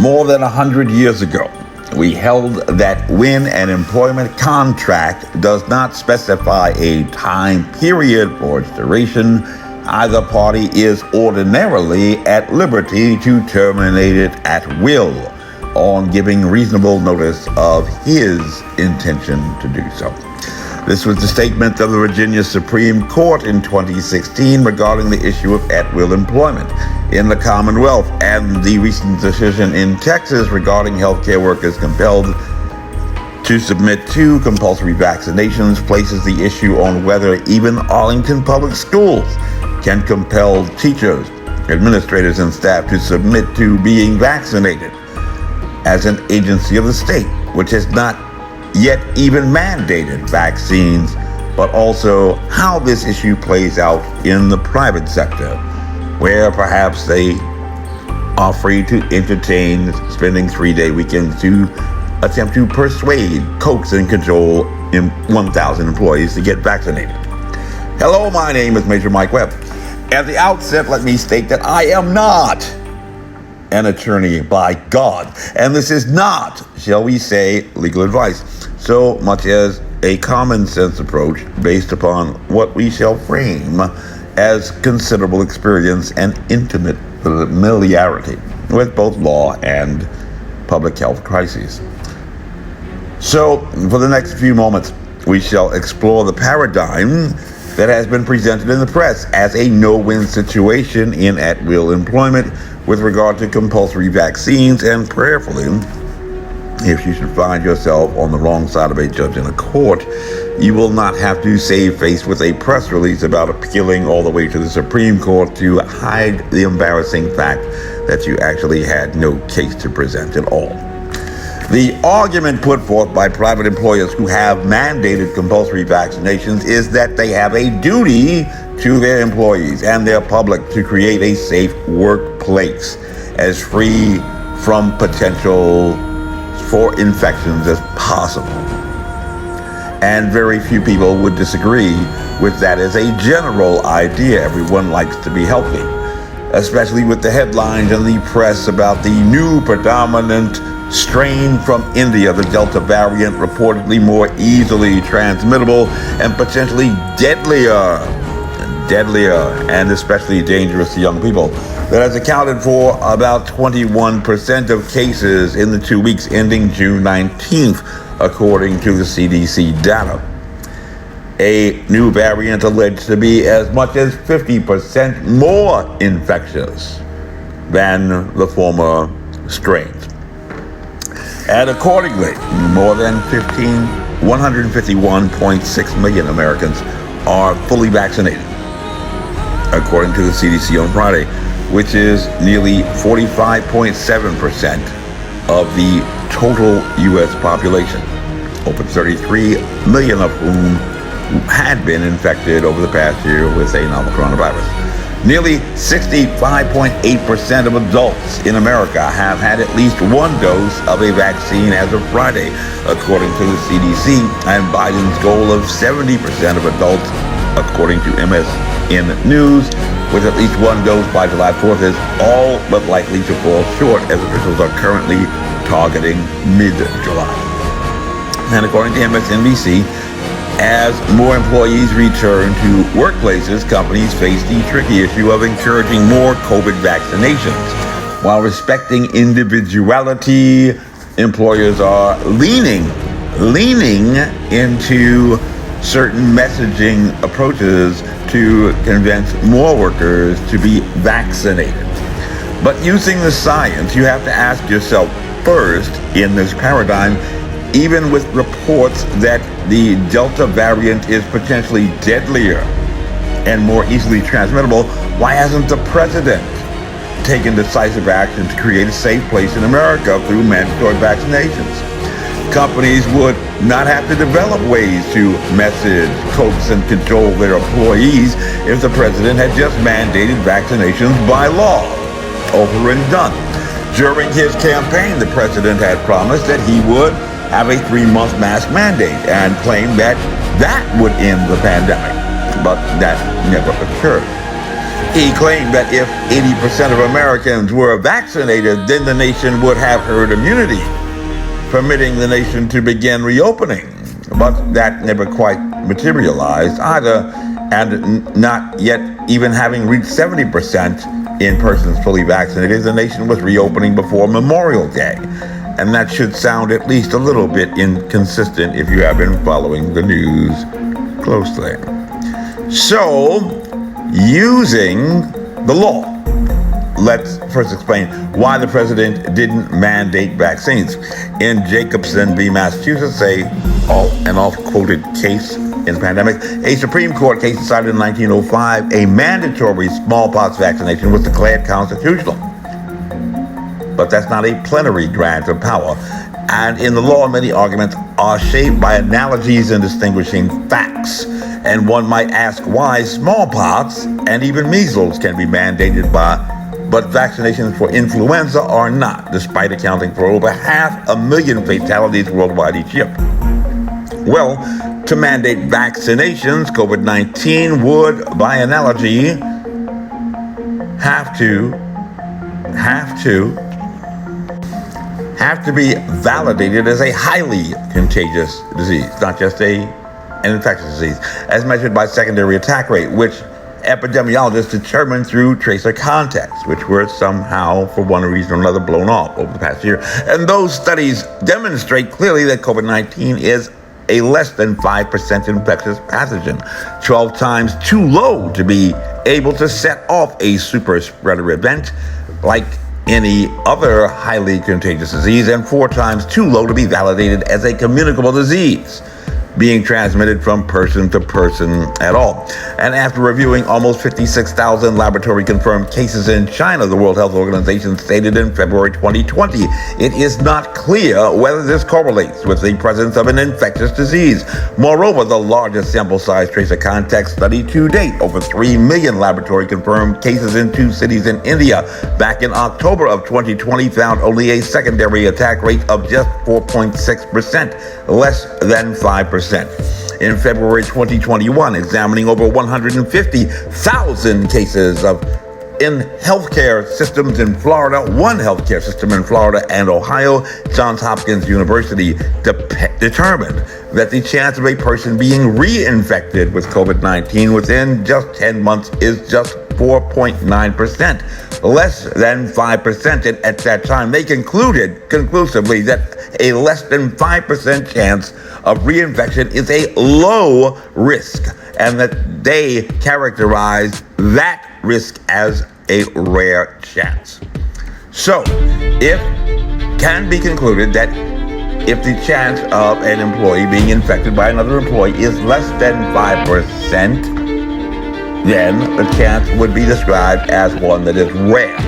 More than 100 years ago, we held that when an employment contract does not specify a time period or its duration, either party is ordinarily at liberty to terminate it at will on giving reasonable notice of his intention to do so. This was the statement of the Virginia Supreme Court in 2016 regarding the issue of at-will employment in the Commonwealth, and the recent decision in Texas regarding healthcare workers compelled to submit to compulsory vaccinations places the issue on whether even Arlington Public Schools can compel teachers, administrators, and staff to submit to being vaccinated as an agency of the state, which has not yet even mandated vaccines, but also how this issue plays out in the private sector, where perhaps they are free to entertain spending 3-day weekends to attempt to persuade, coax, and cajole 1,000 employees to get vaccinated. Hello, my name is Major Mike Webb. At the outset, let me state that I am not an attorney by God, and this is not, shall we say, legal advice, so much as a common sense approach based upon what we shall frame as considerable experience and intimate familiarity with both law and public health crises. So, for the next few moments, we shall explore the paradigm that has been presented in the press as a no-win situation in at-will employment with regard to compulsory vaccines, and prayerfully, if you should find yourself on the wrong side of a judge in a court, you will not have to save face with a press release about appealing all the way to the Supreme Court to hide the embarrassing fact that you actually had no case to present at all. The argument put forth by private employers who have mandated compulsory vaccinations is that they have a duty to their employees and their public to create a safe workplace as free from potential for infections as possible. And very few people would disagree with that as a general idea. Everyone likes to be healthy, especially with the headlines in the press about the new predominant strain from India, the Delta variant, reportedly more easily transmittable and potentially deadlier and especially dangerous to young people, that has accounted for about 21% of cases in the 2 weeks ending June 19th, according to the CDC data. A new variant alleged to be as much as 50% more infectious than the former strains. And accordingly, more than 151.6 million Americans are fully vaccinated, according to the CDC on Friday, which is nearly 45.7% of the total U.S. population, over 33 million of whom had been infected over the past year with a novel coronavirus. Nearly 65.8% of adults in America have had at least one dose of a vaccine as of Friday, according to the CDC, and Biden's goal of 70% of adults, according to MSN News, with at least one dose by July 4th is all but likely to fall short, as officials are currently targeting mid-July. And according to MSNBC, as more employees return to workplaces, companies face the tricky issue of encouraging more COVID vaccinations. While respecting individuality, employers are leaning into certain messaging approaches to convince more workers to be vaccinated. But using the science, you have to ask yourself first, in this paradigm, even with reports that the Delta variant is potentially deadlier and more easily transmittable, why hasn't the president taken decisive action to create a safe place in America through mandatory vaccinations? Companies would not have to develop ways to message, coax, and control their employees if the president had just mandated vaccinations by law. Over and done. During his campaign, the president had promised that he would have a 3-month mask mandate and claimed that would end the pandemic, but that never occurred. He claimed that if 80% of Americans were vaccinated, then the nation would have herd immunity, permitting the nation to begin reopening. But that never quite materialized either, and not yet even having reached 70% in persons fully vaccinated, the nation was reopening before Memorial Day. And that should sound at least a little bit inconsistent if you have been following the news closely. So, using the law, let's first explain why the president didn't mandate vaccines. In Jacobson v. Massachusetts, an oft-quoted case in the pandemic, a Supreme Court case decided in 1905, a mandatory smallpox vaccination was declared constitutional. But that's not a plenary grant of power. And in the law, many arguments are shaped by analogies and distinguishing facts. And one might ask why smallpox and even measles can be mandated but vaccinations for influenza are not, despite accounting for over 500,000 fatalities worldwide each year. Well, to mandate vaccinations, COVID-19 would, by analogy, have to be validated as a highly contagious disease, not just an infectious disease, as measured by secondary attack rate, which epidemiologists determined through tracer contacts, which were somehow, for one reason or another, blown off over the past year. And those studies demonstrate clearly that COVID-19 is a less than 5% infectious pathogen, 12 times too low to be able to set off a super spreader event like any other highly contagious disease, and 4 times too low to be validated as a communicable disease, being transmitted from person to person at all. And after reviewing almost 56,000 laboratory-confirmed cases in China, the World Health Organization stated in February 2020, it is not clear whether this correlates with the presence of an infectious disease. Moreover, the largest sample size tracer contact study to date, over 3 million laboratory-confirmed cases in 2 cities in India, back in October of 2020, found only a secondary attack rate of just 4.6%, less than 5%. In February 2021, examining over 150,000 cases in healthcare systems in Florida, one healthcare system in Florida and Ohio, Johns Hopkins University determined that the chance of a person being reinfected with COVID-19 within just 10 months is just 4.9%, less than 5%. And at that time, they concluded conclusively that a less than 5% chance of reinfection is a low risk, and that they characterize that risk as a rare chance. So, it can be concluded that if the chance of an employee being infected by another employee is less than 5%, then the chance would be described as one that is rare,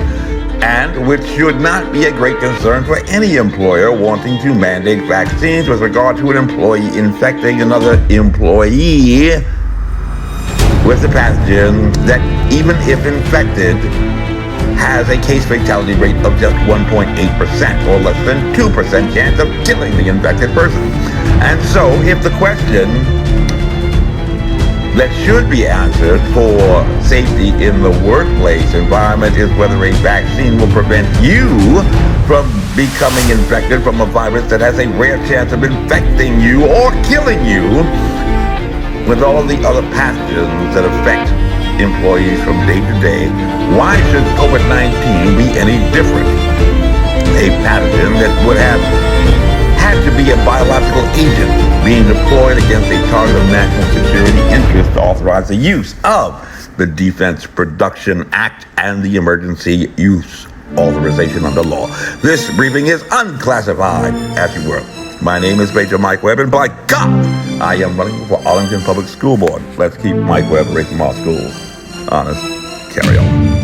and which should not be a great concern for any employer wanting to mandate vaccines with regard to an employee infecting another employee with the pathogen that, even if infected, has a case fatality rate of just 1.8% or less than 2% chance of killing the infected person. And so, if the question that should be answered for safety in the workplace environment is whether a vaccine will prevent you from becoming infected from a virus that has a rare chance of infecting you or killing you with all of the other pathogens that affect employees from day to day, why should COVID-19 be any different? A pathogen that would have had to be a biological agent being deployed against a target of national security interest to authorize the use of the Defense Production Act and the Emergency Use Authorization under law. This briefing is unclassified, as you were. My name is Major Mike Webb, and by God, I am running for Arlington Public School Board. Let's keep Mike Webb raising our schools honest. Carry on.